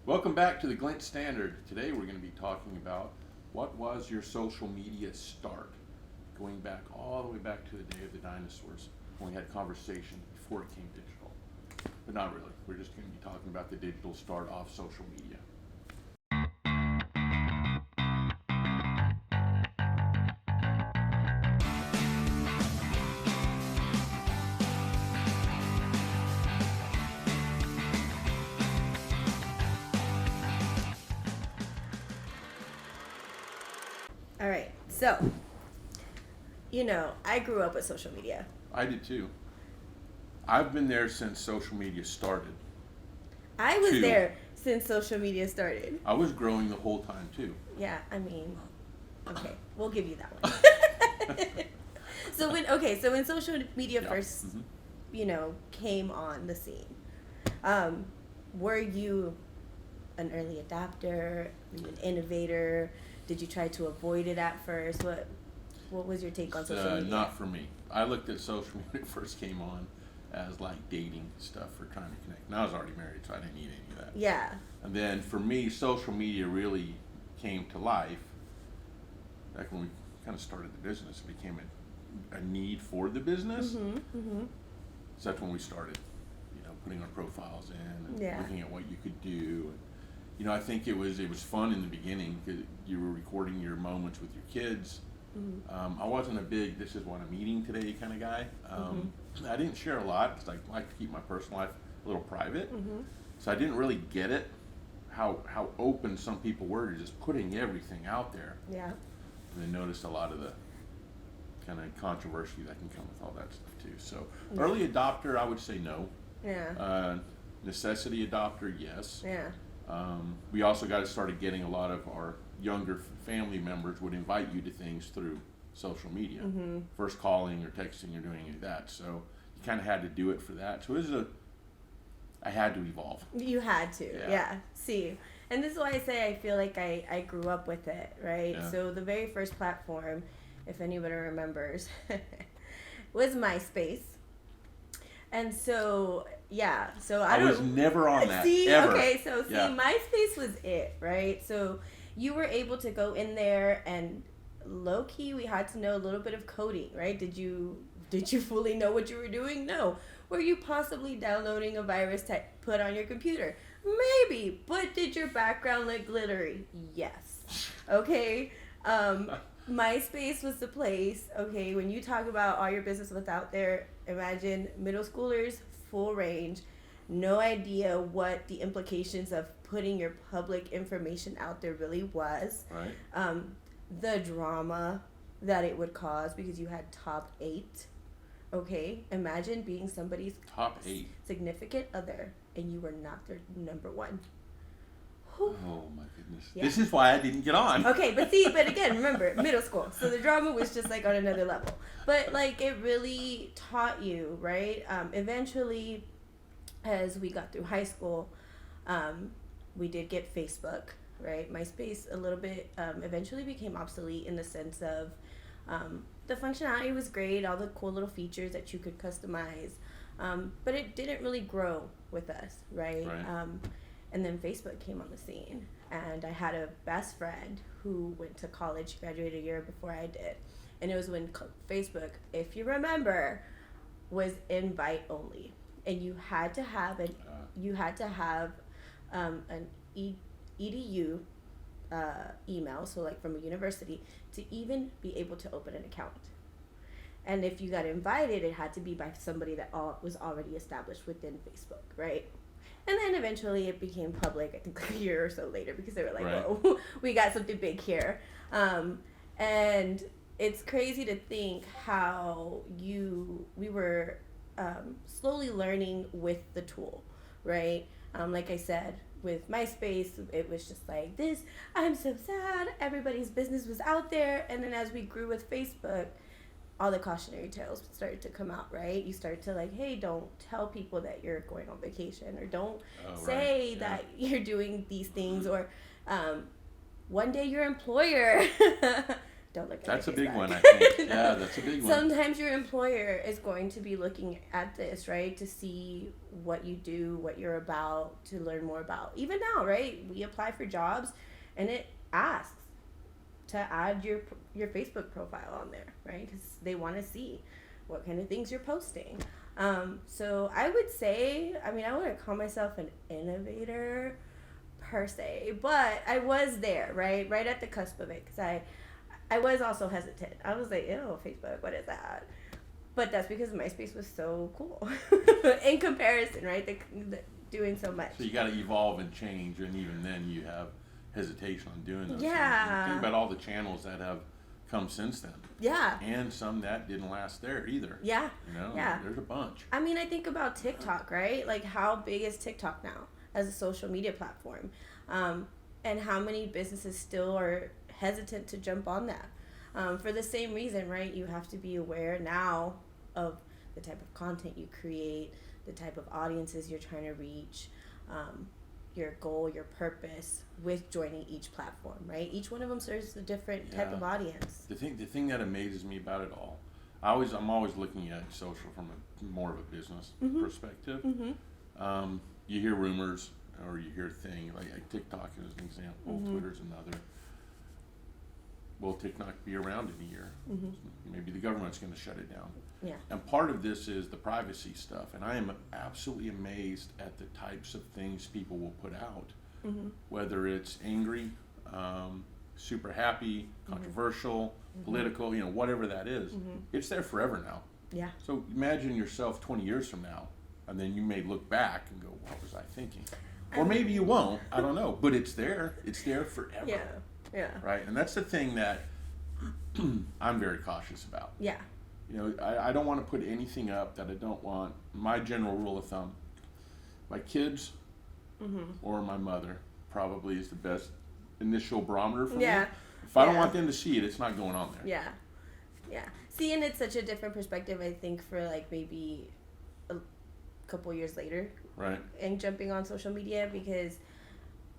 Welcome back to the Glint Standard. Today we're going to be talking about what was your social media start, going back all the way back to the day of the dinosaurs when we had conversation before it came digital. But not really. We're just going to be talking about the digital start off social media. All right, so, I grew up with social media. I did too. I've been there since social media started. I was there since social media started. I was growing the whole time too. Yeah, okay, we'll give you that one. So when social media first, came on the scene, were you an early adopter? Were you an innovator? Did you try to avoid it at first? What was your take on social media? Not for me. I looked at social media when it first came on as like dating stuff for trying to connect. And I was already married, so I didn't need any of that. Yeah. And then for me, social media really came to life back when we kind of started the business. It became a need for the business. Mm-hmm. So that's when we started, putting our profiles in and looking at what you could do. I think it was fun in the beginning because you were recording your moments with your kids. Mm-hmm. I wasn't a big "this is what I'm eating today" kind of guy. I didn't share a lot because I like to keep my personal life a little private. Mm-hmm. So I didn't really get it how open some people were to just putting everything out there. Yeah. And then noticed a lot of the kind of controversy that can come with all that stuff too. So early adopter, I would say no. Yeah. Necessity adopter, yes. Yeah. We also started getting a lot of our younger family members would invite you to things through social media. Mm-hmm. First calling or texting or doing any of that. So you kind of had to do it for that. So I had to evolve. You had to, yeah. See, and this is why I say I feel like I grew up with it, right? Yeah. So the very first platform, if anybody remembers, was MySpace. And so, I was never on that. See, ever. Okay, so MySpace was it, right? So you were able to go in there and low key, we had to know a little bit of coding, right? Did you fully know what you were doing? No. Were you possibly downloading a virus to put on your computer? Maybe. But did your background look glittery? Yes. Okay. MySpace was the place, okay, when you talk about all your business was out there, imagine middle schoolers, full range, no idea what the implications of putting your public information out there really was. Right. The drama that it would cause because you had top 8, okay? Imagine being somebody's top 8 significant other and you were not their number 1. Oh my goodness. Yeah. This is why I didn't get on. Okay, but again, remember, middle school. So the drama was just like on another level. But it really taught you, right? Eventually, as we got through high school, we did get Facebook, right? MySpace a little bit eventually became obsolete in the sense of the functionality was great, all the cool little features that you could customize, but it didn't really grow with us, right? And then Facebook came on the scene, and I had a best friend who went to college, graduated a year before I did, and it was when Facebook, if you remember, was invite only, and you had to have an EDU email, so from a university, to even be able to open an account. And if you got invited, it had to be by somebody that was already established within Facebook, right? And then eventually it became public, I think a year or so later, because they were like, whoa, we got something big here. And it's crazy to think how we were slowly learning with the tool, right? Like I said, with MySpace, it was just like this, I'm so sad, everybody's business was out there. And then as we grew with Facebook, all the cautionary tales started to come out, right? You start to hey, don't tell people that you're going on vacation, or don't say that you're doing these things, or one day your employer don't look at That's my a big Facebook. one, I think. Yeah, that's a big one. Sometimes your employer is going to be looking at this, right, to see what you do, what you're about, to learn more about. Even now, right, we apply for jobs, and it asks to add your Facebook profile on there, right, because they want to see what kind of things you're posting. So I would say, I mean, I wouldn't call myself an innovator per se, but I was there, right at the cusp of it, because I was also hesitant. I was like, ew, Facebook, what is that? But that's because MySpace was so cool in comparison, right? The doing so much. So you got to evolve and change, and even then you have hesitation on doing those Yeah. things. Think about all the channels that have come since then. Yeah. And some that didn't last there either. Yeah. You know, yeah. There's a bunch. I mean, I think about TikTok, right? Like, how big is TikTok now as a social media platform? And how many businesses still are hesitant to jump on that? For the same reason, right? You have to be aware now of the type of content you create, the type of audiences you're trying to reach, your goal, your purpose with joining each platform, right? Each one of them serves a different type of audience. The thing that amazes me about it all, I'm always looking at social from more of a business perspective. Mm-hmm. You hear rumors or you hear things like TikTok is an example, Twitter's another. Will TikTok be around in a year? Maybe the government's going to shut it down. Yeah. And part of this is the privacy stuff, and I am absolutely amazed at the types of things people will put out, whether it's angry, super happy, controversial, political, whatever that is. It's there forever now. Yeah. So imagine yourself 20 years from now, and then you may look back and go, what was I thinking? Or maybe you won't, I don't know, but it's there. It's there forever. Yeah. Yeah. Right? And that's the thing that I'm very cautious about. Yeah. I don't want to put anything up that I don't want. My general rule of thumb, my kids or my mother probably is the best initial barometer for me. If I don't want them to see it, it's not going on there. Yeah. Yeah. See, and it's such a different perspective, I think, for like maybe a couple years later. Right. And jumping on social media, because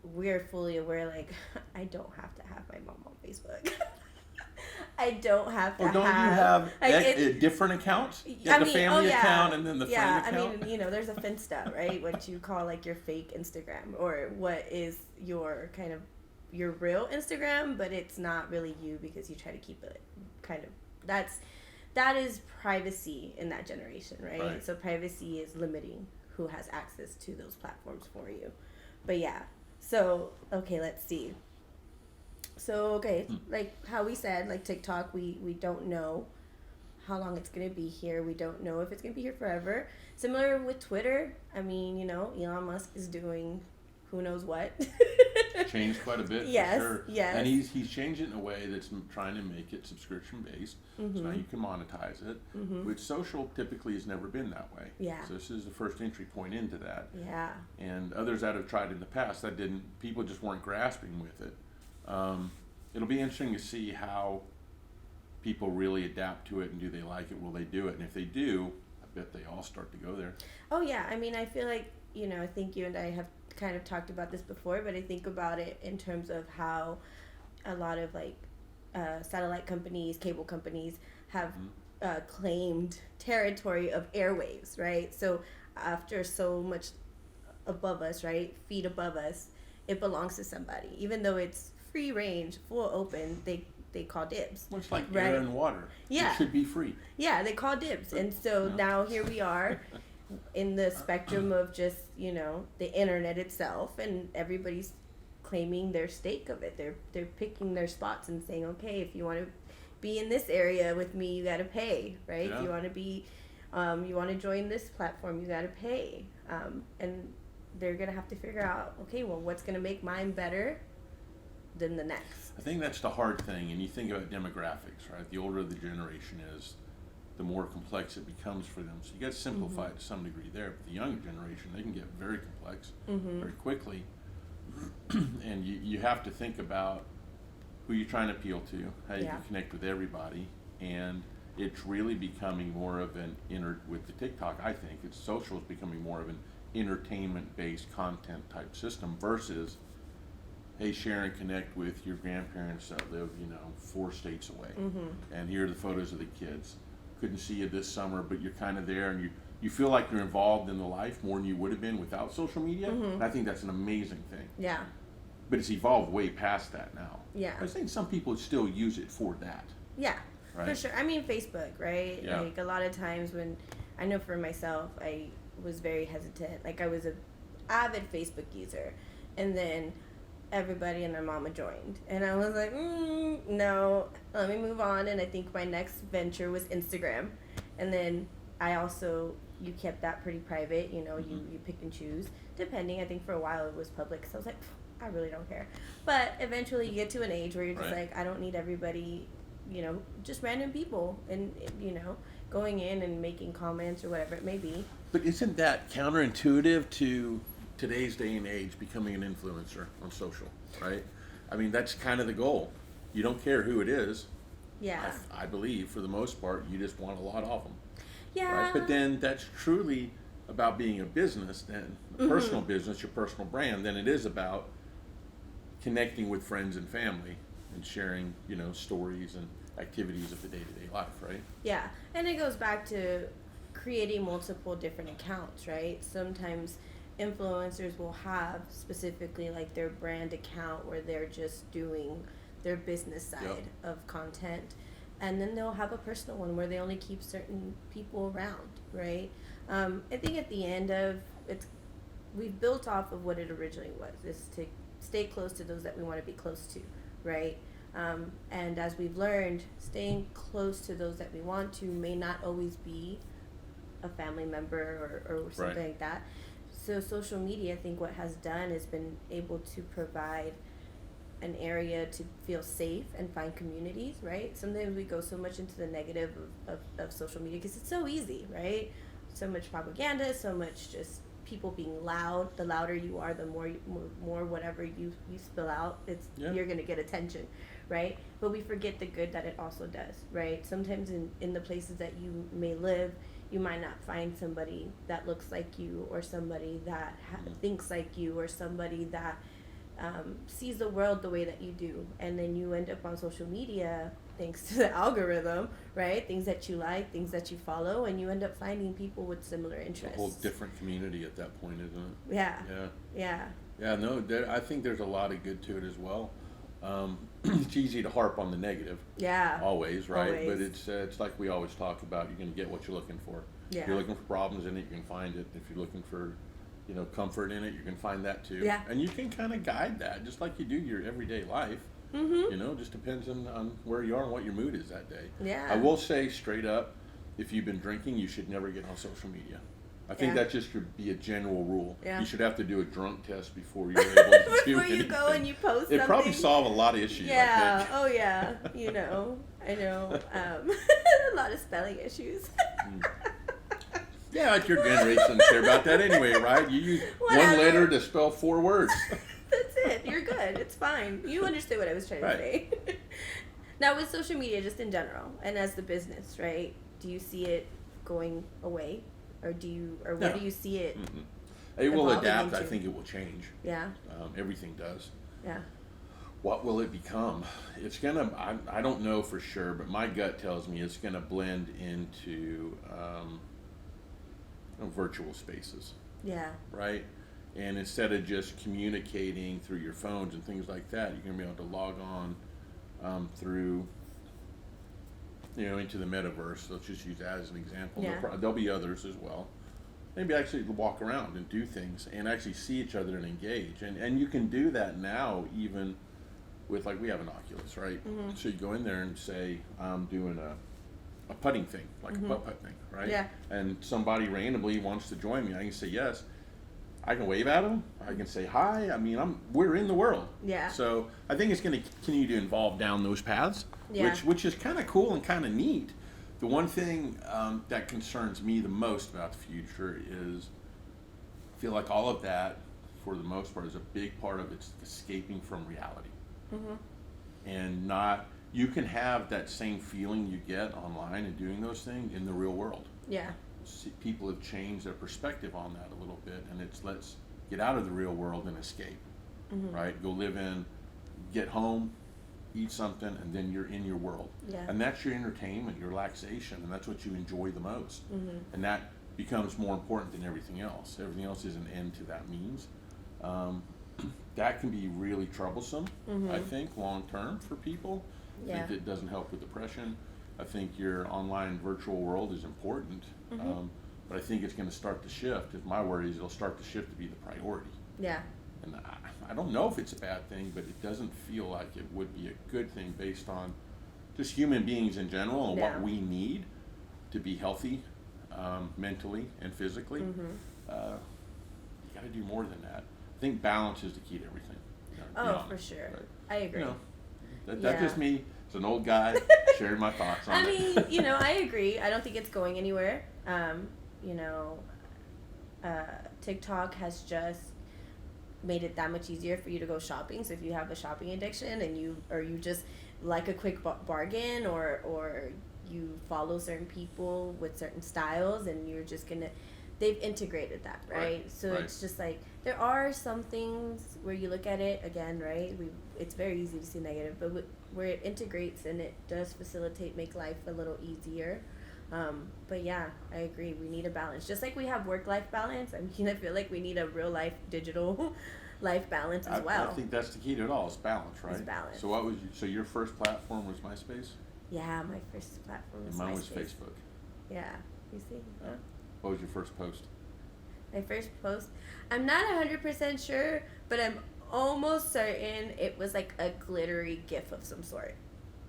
we're fully aware, like, I don't have to have my mom on Facebook. I don't have to you have different accounts? The family account and then the friend account? I mean, there's a Finsta, right? What you call like your fake Instagram, or what is your kind of your real Instagram, but it's not really you because you try to keep it kind of, that is privacy in that generation, right? So privacy is limiting who has access to those platforms for you. But yeah. So, okay, let's see. So, okay, like how we said, like TikTok, we don't know how long it's going to be here. We don't know if it's going to be here forever. Similar with Twitter. I mean, Elon Musk is doing who knows what. Changed quite a bit, yes, for sure. Yes. And he's changed it in a way that's trying to make it subscription-based. So now you can monetize it, which social typically has never been that way. Yeah. So this is the first entry point into that. Yeah. And others that have tried in the past, people just weren't grasping with it. It'll be interesting to see how people really adapt to it, and do they like it? Will they do it? And if they do, I bet they all start to go there. Oh yeah, I mean, I feel like, I think you and I have kind of talked about this before, but I think about it in terms of how a lot of like satellite companies, cable companies have claimed territory of airwaves, right? So after so much above us, right, feet above us, it belongs to somebody, even though it's free range, full open. They call dibs. Well, it's like air and water. Yeah. It should be free. Yeah, they call dibs. And so now here we are in the spectrum of just, the internet itself, and everybody's claiming their stake of it. They're picking their spots and saying, okay, if you want to be in this area with me, you got to pay, right? Yeah. If you want to be, you want to join this platform, you got to pay. And they're going to have to figure out, okay, well, what's going to make mine better than the next? I think that's the hard thing, and you think about demographics, right? The older the generation is, the more complex it becomes for them. So you got to simplify it to some degree there. But the younger generation, they can get very complex very quickly. And you have to think about who you're trying to appeal to, how you can connect with everybody. And it's really becoming more of with the TikTok, I think, social is becoming more of an entertainment-based content type system versus hey, share and connect with your grandparents that live, 4 states away. And here are the photos of the kids. Couldn't see you this summer, but you're kind of there, and you feel like you're involved in the life more than you would have been without social media. And I think that's an amazing thing. Yeah. But it's evolved way past that now. Yeah. I think some people still use it for that. Yeah, right? For sure. I mean, Facebook, right? Yeah. Like, a lot of times when, I know for myself, I was very hesitant. Like, I was an avid Facebook user. And then everybody and their mama joined. And I was like, no, let me move on. And I think my next venture was Instagram. And then you kept that pretty private, you pick and choose, depending. I think for a while it was public, so I was like, I really don't care. But eventually you get to an age where you're just like, I don't need everybody, just random people, and, going in and making comments or whatever it may be. But isn't that counterintuitive to today's day and age, becoming an influencer on social, right? I mean, that's kind of the goal. You don't care who it is. Yeah. I believe, for the most part, you just want a lot of them. Yeah. Right? But then that's truly about being a business, then a personal business, your personal brand. Then it is about connecting with friends and family and sharing, stories and activities of the day-to-day life, right? Yeah. And it goes back to creating multiple different accounts, right? Sometimes influencers will have specifically like their brand account where they're just doing their business side of content, and then they'll have a personal one where they only keep certain people around, right? I think at the end of it's, we've built off of what it originally was, is to stay close to those that we want to be close to, right? And as we've learned, staying close to those that we want to may not always be a family member or something like that. So social media, I think what has done is been able to provide an area to feel safe and find communities, right? Sometimes we go so much into the negative of social media because it's so easy, right? So much propaganda, so much just people being loud. The louder you are, the more whatever you spill out, you're going to get attention, right? But we forget the good that it also does, right? Sometimes in the places that you may live, you might not find somebody that looks like you, or somebody that thinks like you, or somebody that sees the world the way that you do. And then you end up on social media, thanks to the algorithm, right? Things that you like, things that you follow, and you end up finding people with similar interests. It's a whole different community at that point, isn't it? Yeah. Yeah, no, I think there's a lot of good to it as well. It's easy to harp on the negative. Yeah. Always, right? Always. But it's like we always talk about, you're going to get what you're looking for. Yeah. If you're looking for problems in it, you can find it. If you're looking for, comfort in it, you can find that too. Yeah. And you can kind of guide that, just like you do your everyday life. Just depends on where you are and what your mood is that day. Yeah. I will say straight up, if you've been drinking, you should never get on social media. I think that just should be a general rule. Yeah. You should have to do a drunk test before you're able to do anything. Before you go and you post something. It'd probably solve a lot of issues. Yeah. Oh, yeah. I know. A lot of spelling issues. Yeah, like your generation doesn't care about that anyway, right? You use one letter to spell 4 words. That's it. You're good. It's fine. You understood what I was trying to say. Now, with social media, just in general, and as the business, right? Do you see it going away? Or where do you see it? It will adapt. Into? I think it will change. Yeah. Everything does. Yeah. What will it become? It's gonna. I don't know for sure, but my gut tells me it's gonna blend into virtual spaces. Yeah. Right. And instead of just communicating through your phones and things like that, you're gonna be able to log on through. Into the metaverse. Let's just use that as an example. Yeah. There'll be others as well. Maybe actually walk around and do things and actually see each other and engage. And you can do that now even with, like, we have an Oculus, right? So you go in there and say, I'm doing a putting thing, like a putt thing, right? Yeah. And somebody randomly wants to join me. I can say yes. I can wave at them. I can say hi. I mean, we're in the world. Yeah. So I think it's going to continue to evolve down those paths, yeah. which is kind of cool and kind of neat. The one thing that concerns me the most about the future is I feel like all of that, for the most part, is a big part of it's escaping from reality. And you can have that same feeling you get online and doing those things in the real world. Yeah. People have changed their perspective on that a little bit, and let's get out of the real world and escape. right? Go live in, get home, eat something, and then you're in your world. Yeah. And that's your entertainment, your relaxation, and that's what you enjoy the most. And that becomes more important than everything else. Everything else is an end to that means. That can be really troublesome, I think, long term for people. I think it doesn't help with depression. I think your online virtual world is important, but I think it's going to start to shift. If my worry is it'll start to shift to be the priority. Yeah. And I don't know if it's a bad thing, but it doesn't feel like it would be a good thing based on just human beings in general and what we need to be healthy mentally and physically. You got to do more than that. I think balance is the key to everything. For sure. Right? I agree. That's just me. It's an old guy sharing my thoughts on it. I mean, I agree. I don't think it's going anywhere. TikTok has just made it that much easier for you to go shopping. So if you have a shopping addiction and you just like a quick bargain or you follow certain people with certain styles and you're just gonna, they've integrated that, right? So it's just like there are some things where you look at it again, right? It's very easy to see negative, but where it integrates and it does facilitate, make life a little easier. But yeah, I agree. We need a balance. Just like we have work-life balance, I mean, I feel like we need a real-life digital life balance as well. I think that's the key to it all. Is balance, right? It's balance. So your first platform was MySpace? Yeah, my first platform was mine MySpace. was Facebook. Yeah, you see? Yeah. What was your first post? My first post, I'm not 100% sure, but I'm almost certain it was like a glittery GIF of some sort.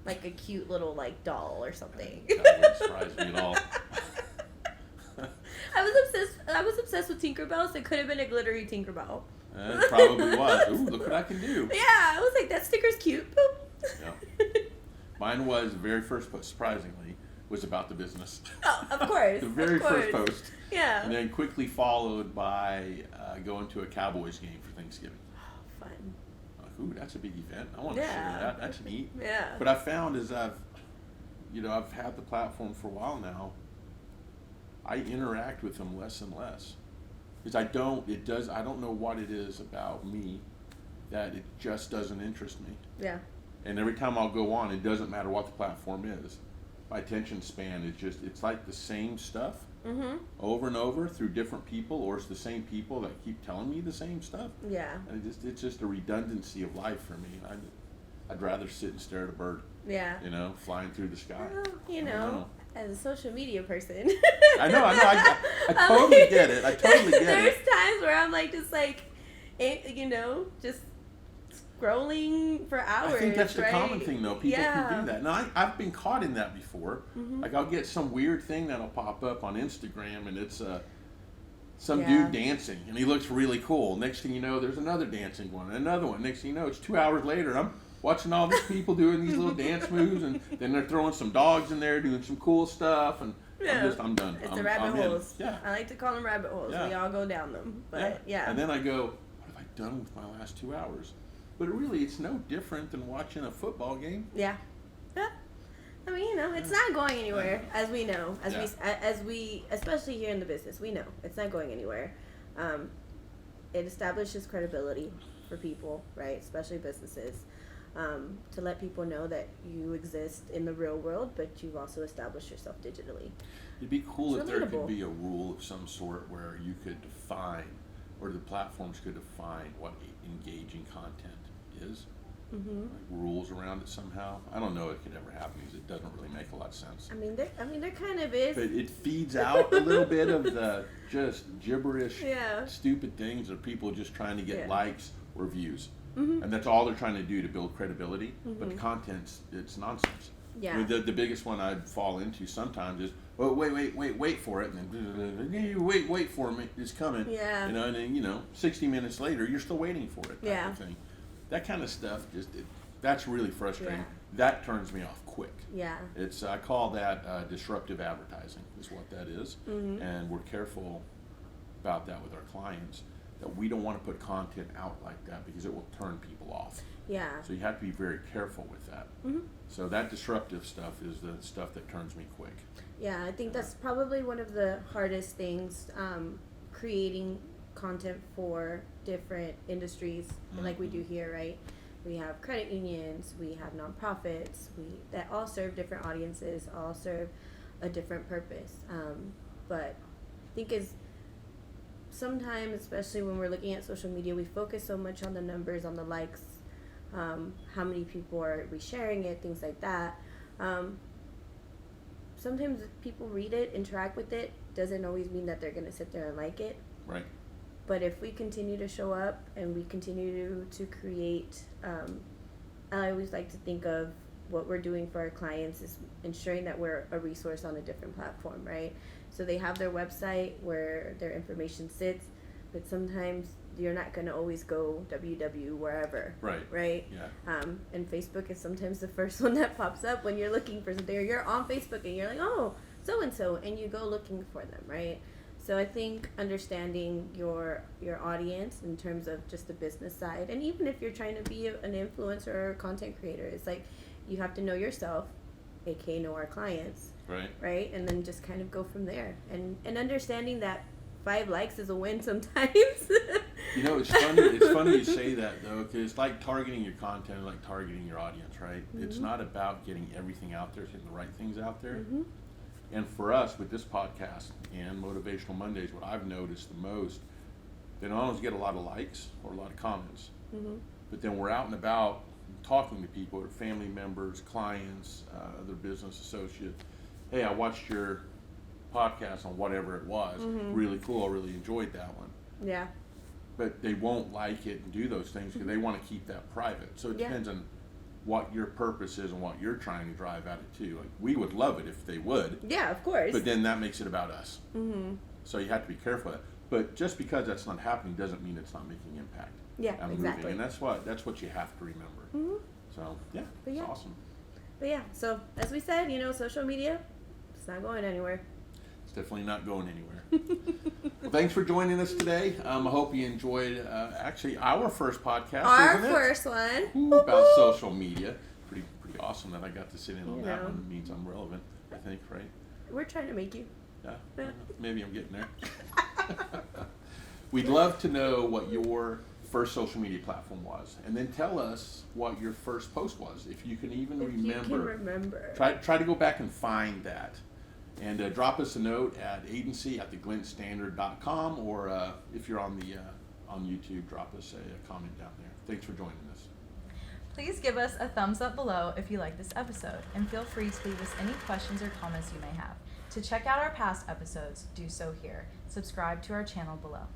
Like a cute little like doll or something. That wouldn't surprise me at all. I was obsessed with Tinkerbell, so it could have been a glittery Tinkerbell. It probably was. Ooh, look what I can do. Yeah, I was like, that sticker's cute. Boop. Yeah. Mine was, the very first post, surprisingly, was about the business. Oh, of course. The very first post. Yeah. And then quickly followed by going to a Cowboys game for Thanksgiving. Oh, fun. Ooh, that's a big event. I want to share that. That's neat. Yeah. But I found as I've had the platform for a while now, I interact with them less and less. Because I don't know what it is about me that it just doesn't interest me. Yeah. And every time I'll go on, it doesn't matter what the platform is. My attention span is it's like the same stuff over and over through different people, or it's the same people that keep telling me the same stuff. Yeah. And it's just a redundancy of life for me. I'd rather sit and stare at a bird. Yeah. Flying through the sky. Well, as a social media person. I know. I totally get it. I totally get it. There's times where I'm like, just like, just scrolling for hours. I think that's the right? common thing, though. People can do that. Now, I've been caught in that before. Like, I'll get some weird thing that'll pop up on Instagram, and it's some dude dancing, and he looks really cool. Next thing you know, there's another dancing one, and another one. Next thing you know, it's 2 hours later, I'm watching all these people doing these little dance moves, and then they're throwing some dogs in there doing some cool stuff, and I'm done. It's the rabbit holes. Yeah. I like to call them rabbit holes. Yeah. We all go down them. But And then I go, what have I done with my last 2 hours? But it's no different than watching a football game. Yeah. I mean, it's not going anywhere, as we know, as we, especially here in the business, we know it's not going anywhere. It establishes credibility for people, right? Especially businesses, to let people know that you exist in the real world, but you've also established yourself digitally. It'd be cool if there could be a rule of some sort where you could define, or the platforms could define what engaging content is. Like rules around it somehow. I don't know if it could ever happen because it doesn't really make a lot of sense. I mean, there kind of is. But it feeds out a little bit of the just gibberish, stupid things of people just trying to get likes or views. And that's all they're trying to do to build credibility. But the content's, it's nonsense. Yeah. I mean, the biggest one I'd fall into sometimes is, well, wait for it, and then wait for me, it's coming. Yeah. And then 60 minutes later, you're still waiting for it. Type of thing. That kind of stuff that's really frustrating. Yeah. That turns me off quick. Yeah. I call that disruptive advertising is what that is, and we're careful about that with our clients. That we don't want to put content out like that because it will turn people off. Yeah. So you have to be very careful with that. So that disruptive stuff is the stuff that turns me quick. Yeah, I think that's probably one of the hardest things, creating content for different industries, like we do here, right? We have credit unions, we have nonprofits, that all serve different audiences, all serve a different purpose. But I think is sometimes, especially when we're looking at social media, we focus so much on the numbers, on the likes, how many people are resharing it, things like that. Sometimes people read it, interact with it, doesn't always mean that they're going to sit there and like it. Right. But if we continue to show up and we continue to create, I always like to think of what we're doing for our clients is ensuring that we're a resource on a different platform, right? So they have their website where their information sits, but sometimes you're not going to always go www wherever. Right? Yeah. And Facebook is sometimes the first one that pops up when you're looking for something, or you're on Facebook and you're like, oh, so-and-so, and you go looking for them, right? So I think understanding your audience in terms of just the business side, and even if you're trying to be an influencer or a content creator, it's like you have to know yourself, aka know our clients, right? And then just kind of go from there, and understanding that 5 likes is a win sometimes. You know, it's funny. It's funny you say that though, because it's like targeting your content, like targeting your audience, right? Mm-hmm. It's not about getting everything out there, getting the right things out there. Mm-hmm. And for us, with this podcast and Motivational Mondays, what I've noticed the most, they don't always get a lot of likes or a lot of comments, but then we're out and about talking to people, or family members, clients, other business associates. Hey, I watched your podcast on whatever it was. Really cool. I really enjoyed that one. Yeah. But they won't like it and do those things because they want to keep that private. So it depends on what your purpose is and what you're trying to drive at it too. Like, we would love it if they would. Yeah, of course. But then that makes it about us. So you have to be careful of that. But just because that's not happening doesn't mean it's not making impact. Yeah, exactly. Moving. And that's what you have to remember. So yeah, it's awesome. But yeah, so as we said, social media, it's not going anywhere. It's definitely not going anywhere. Well, thanks for joining us today. I hope you enjoyed actually our first podcast. Our first one. Ooh, about social media. Pretty awesome that I got to sit in on that one. It means I'm relevant, I think, right? We're trying to make you. Yeah. Maybe I'm getting there. We'd love to know what your first social media platform was, and then tell us what your first post was, if you can even remember. You can remember. Try to go back and find that. And drop us a note at agency@theglintstandard.com, or if you're on YouTube, drop us a comment down there. Thanks for joining us. Please give us a thumbs up below if you like this episode, and feel free to leave us any questions or comments you may have. To check out our past episodes, do so here. Subscribe to our channel below.